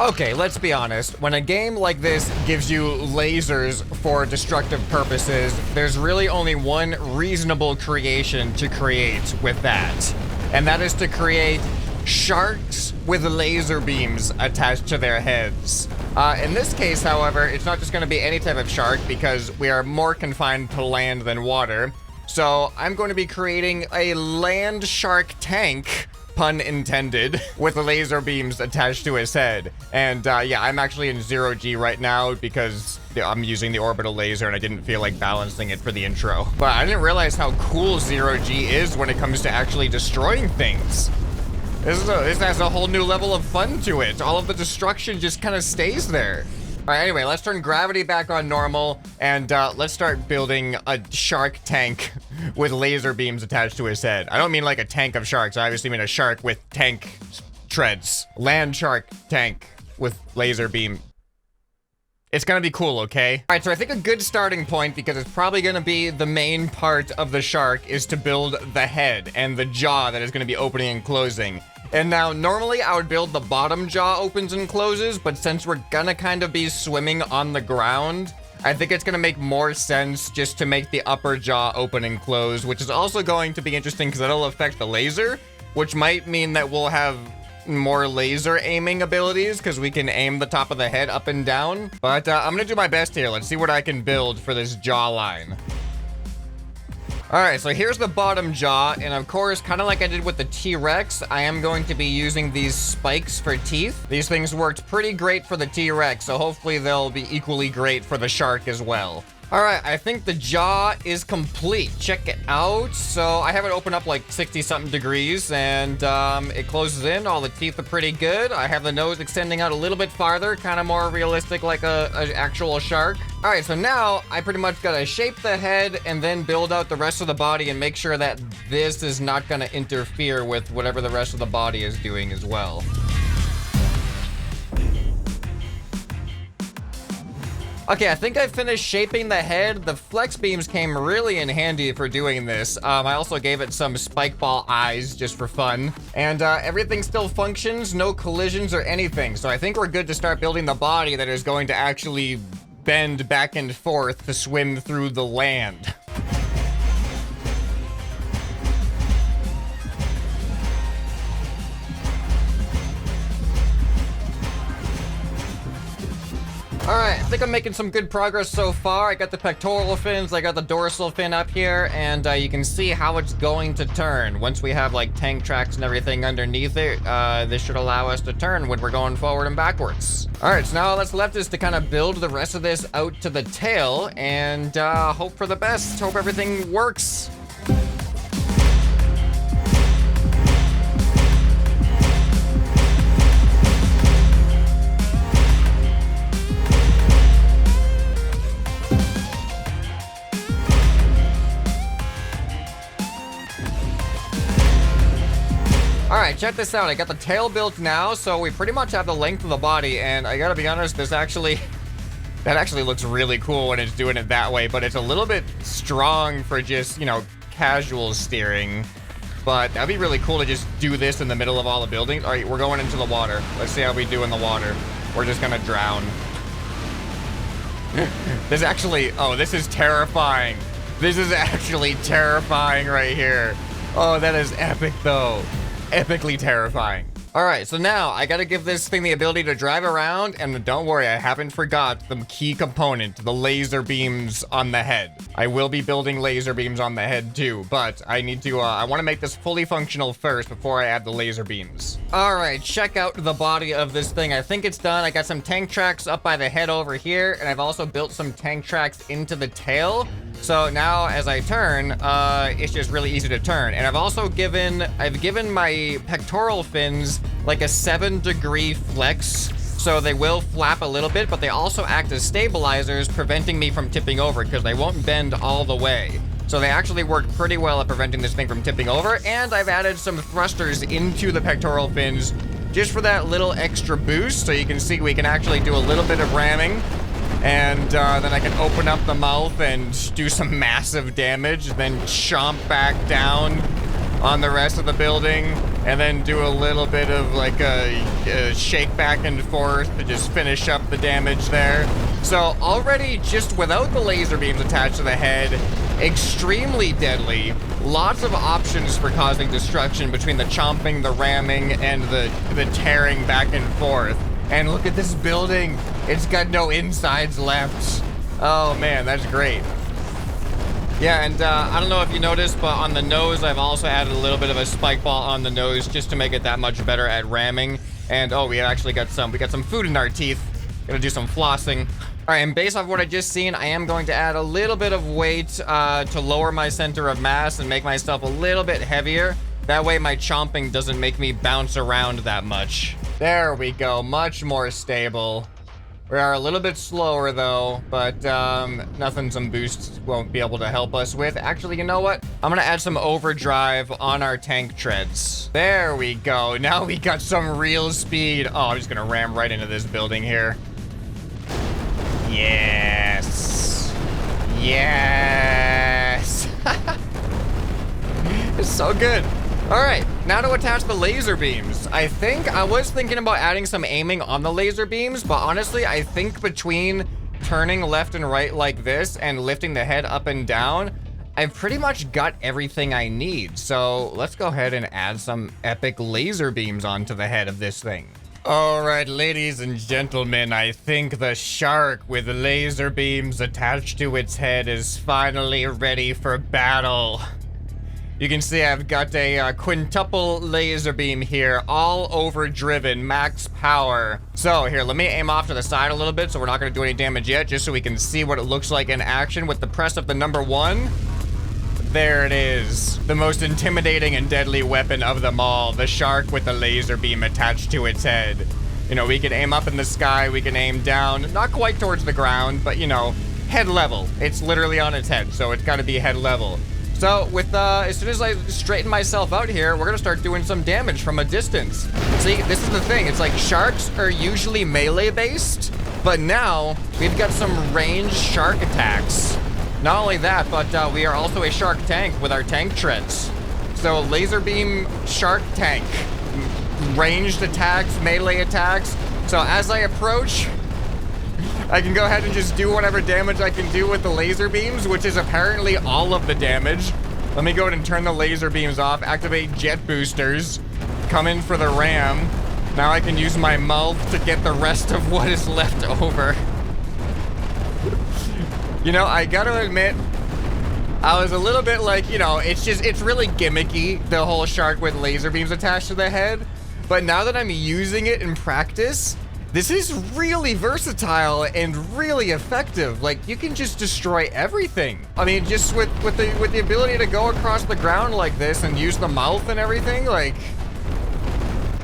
Okay, let's be honest. When a game like this gives you lasers for destructive purposes, there's really only one reasonable creation to create with that. And that is to create sharks with laser beams attached to their heads. In this case, however, it's not just going to be any type of shark because we are more confined to land than water. So I'm going to be creating a land shark tank, pun intended, with laser beams attached to his head. And yeah, I'm actually in 0G right now because I'm using the orbital laser and I didn't feel like balancing it for the intro. But I didn't realize how cool 0G is when it comes to actually destroying things. This has a whole new level of fun to it. All of the destruction just kind of stays there. All right, anyway, let's turn gravity back on normal and let's start building a shark tank with laser beams attached to his head. I don't mean like a tank of sharks. I obviously mean a shark with tank treads. Land shark tank with laser beam. It's gonna be cool, okay? All right, so I think a good starting point, because it's probably gonna be the main part of the shark, is to build the head and the jaw that is gonna be opening and closing. And now, normally I would build the bottom jaw opens and closes, but since we're gonna kind of be swimming on the ground, I think it's gonna make more sense just to make the upper jaw open and close, which is also going to be interesting because that'll affect the laser, which might mean that we'll have more laser aiming abilities because we can aim the top of the head up and down. But I'm gonna do my best here. Let's see what I can build for this jawline. All right, so here's the bottom jaw, and of course, kind of like I did with the T-Rex, I am going to be using these spikes for teeth. These things worked pretty great for the T-Rex, so hopefully they'll be equally great for the shark as well. All right, I think the jaw is complete. Check it out. So I have it open up like 60-something degrees, and it closes in. All the teeth are pretty good. I have the nose extending out a little bit farther, kind of more realistic like a actual shark. All right, so now I pretty much gotta shape the head and then build out the rest of the body and make sure that this is not gonna interfere with whatever the rest of the body is doing as well. Okay, I think I finished shaping the head. The flex beams came really in handy for doing this. I also gave it some spike ball eyes just for fun. And everything still functions, no collisions or anything. So I think we're good to start building the body that is going to actually bend back and forth to swim through the land. All right, I think I'm making some good progress so far. I got the pectoral fins, I got the dorsal fin up here, and you can see how it's going to turn. Once we have like tank tracks and everything underneath it, this should allow us to turn when we're going forward and backwards. All right, so now all that's left is to kind of build the rest of this out to the tail and hope for the best. Hope everything works. All right, check this out. I got the tail built now, so we pretty much have the length of the body, and I gotta be honest, that actually looks really cool when it's doing it that way, but it's a little bit strong for just, you know, casual steering. But that'd be really cool to just do this in the middle of all the buildings. All right, we're going into the water. Let's see how we do in the water. We're just gonna drown. This is terrifying. This is actually terrifying right here. Oh, that is epic though. Epically terrifying. All right, so now I gotta give this thing the ability to drive around, and don't worry, I haven't forgot the key component, the laser beams on the head. I will be building laser beams on the head too, but I need to, I wanna make this fully functional first before I add the laser beams. All right, check out the body of this thing. I think it's done. I got some tank tracks up by the head over here, and I've also built some tank tracks into the tail. So now as I turn, it's just really easy to turn. And I've given my pectoral fins like a 7-degree flex. So they will flap a little bit, but they also act as stabilizers, preventing me from tipping over because they won't bend all the way. So they actually work pretty well at preventing this thing from tipping over. And I've added some thrusters into the pectoral fins just for that little extra boost. So you can see we can actually do a little bit of ramming. And then I can open up the mouth and do some massive damage, then chomp back down on the rest of the building and then do a little bit of like a shake back and forth to just finish up the damage there. So already, just without the laser beams attached to the head, extremely deadly. Lots of options for causing destruction between the chomping, the ramming, and the tearing back and forth. And look at this building. It's got no insides left. Oh man, that's great. Yeah, and I don't know if you noticed, but on the nose, I've also added a little bit of a spike ball on the nose just to make it that much better at ramming. And oh, we actually got some food in our teeth. Gonna do some flossing. All right, and based off what I just seen, I am going to add a little bit of weight to lower my center of mass and make myself a little bit heavier. That way my chomping doesn't make me bounce around that much. There we go, much more stable. We are a little bit slower though, but nothing some boosts won't be able to help us with. Actually, you know what? I'm gonna add some overdrive on our tank treads. There we go. Now we got some real speed. Oh, I'm just gonna ram right into this building here. Yes. Yes. It's so good. All right, now to attach the laser beams. I was thinking about adding some aiming on the laser beams, but honestly, I think between turning left and right like this and lifting the head up and down, I've pretty much got everything I need. So let's go ahead and add some epic laser beams onto the head of this thing. All right, ladies and gentlemen, I think the shark with laser beams attached to its head is finally ready for battle. You can see I've got a quintuple laser beam here, all overdriven, max power. So here, let me aim off to the side a little bit so we're not gonna do any damage yet, just so we can see what it looks like in action with the press of the number 1. There it is. The most intimidating and deadly weapon of them all, the shark with the laser beam attached to its head. You know, we can aim up in the sky, we can aim down, not quite towards the ground, but you know, head level. It's literally on its head, so it's gotta be head level. So with as soon as I straighten myself out here, we're gonna start doing some damage from a distance. See, this is the thing. It's like sharks are usually melee based, but now we've got some ranged shark attacks. Not only that, but we are also a shark tank with our tank treads. So laser beam shark tank, ranged attacks, melee attacks. So as I approach, I can go ahead and just do whatever damage I can do with the laser beams, which is apparently all of the damage. Let me go ahead and turn the laser beams off, activate jet boosters, come in for the ram. Now I can use my mouth to get the rest of what is left over. You know, I gotta admit, I was a little bit like, you know, it's really gimmicky, the whole shark with laser beams attached to the head. But now that I'm using it in practice, this is really versatile and really effective. Like, you can just destroy everything. I mean, just with the ability to go across the ground like this and use the mouth and everything, like,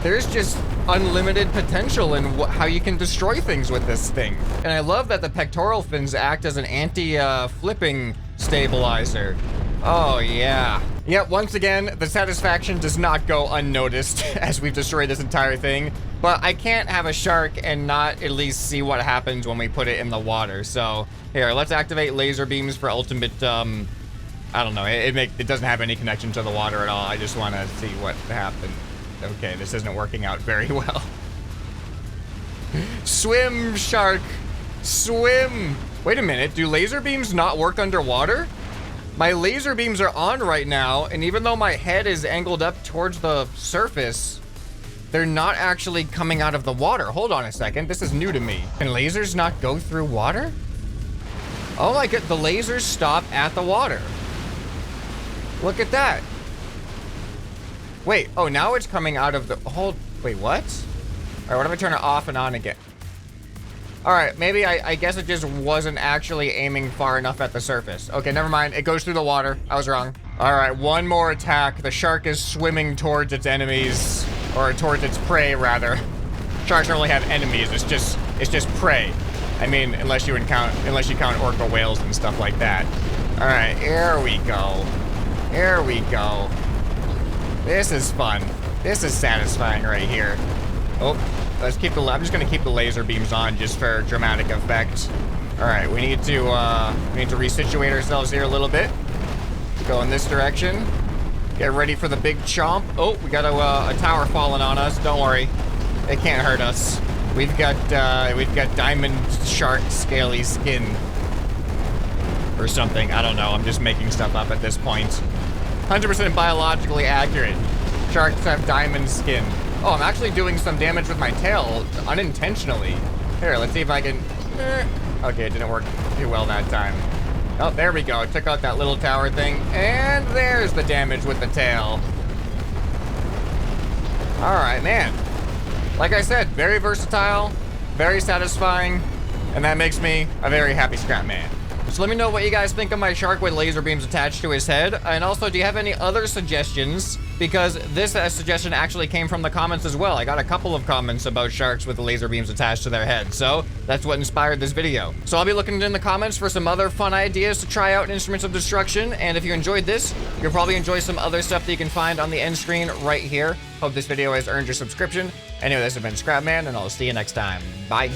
there's just unlimited potential in how you can destroy things with this thing. And I love that the pectoral fins act as an anti-flipping stabilizer. Oh, yeah. Yep, once again, the satisfaction does not go unnoticed as we've destroyed this entire thing. But I can't have a shark and not at least see what happens when we put it in the water. So here, let's activate laser beams for ultimate, I don't know, it doesn't have any connection to the water at all. I just want to see what happened. Okay, this isn't working out very well. Swim, shark, swim. Wait a minute, do laser beams not work underwater? My laser beams are on right now, and even though my head is angled up towards the surface, they're not actually coming out of the water. Hold on a second, this is new to me. Can lasers not go through water? Oh my god, the lasers stop at the water. Look at that. Wait, oh, now it's coming out of the, wait, what? All right, what if I turn it off and on again? All right, maybe I guess it just wasn't actually aiming far enough at the surface. Okay, never mind. It goes through the water. I was wrong. All right, one more attack. The shark is swimming towards its enemies, or towards its prey, rather. Sharks don't really have enemies. It's just prey. I mean, unless you count orca whales and stuff like that. All right, here we go. Here we go. This is fun. This is satisfying right here. Oh. I'm just gonna keep the laser beams on just for dramatic effect. All right, we need to resituate ourselves here a little bit. Go in this direction. Get ready for the big chomp. Oh, we got a tower falling on us. Don't worry. It can't hurt us. We've got diamond shark scaly skin. Or something. I don't know. I'm just making stuff up at this point. 100% biologically accurate. Sharks have diamond skin. Oh, I'm actually doing some damage with my tail unintentionally. Here, let's see if I can... Okay, it didn't work too well that time. Oh, there we go. Took out that little tower thing. And there's the damage with the tail. Alright, man. Like I said, very versatile, very satisfying, and that makes me a very happy scrap man. So let me know what you guys think of my shark with laser beams attached to his head. And also, do you have any other suggestions? Because this suggestion actually came from the comments as well. I got a couple of comments about sharks with laser beams attached to their heads. So that's what inspired this video. So I'll be looking in the comments for some other fun ideas to try out in Instruments of Destruction. And if you enjoyed this, you'll probably enjoy some other stuff that you can find on the end screen right here. Hope this video has earned your subscription. Anyway, this has been Scrapman, and I'll see you next time. Bye.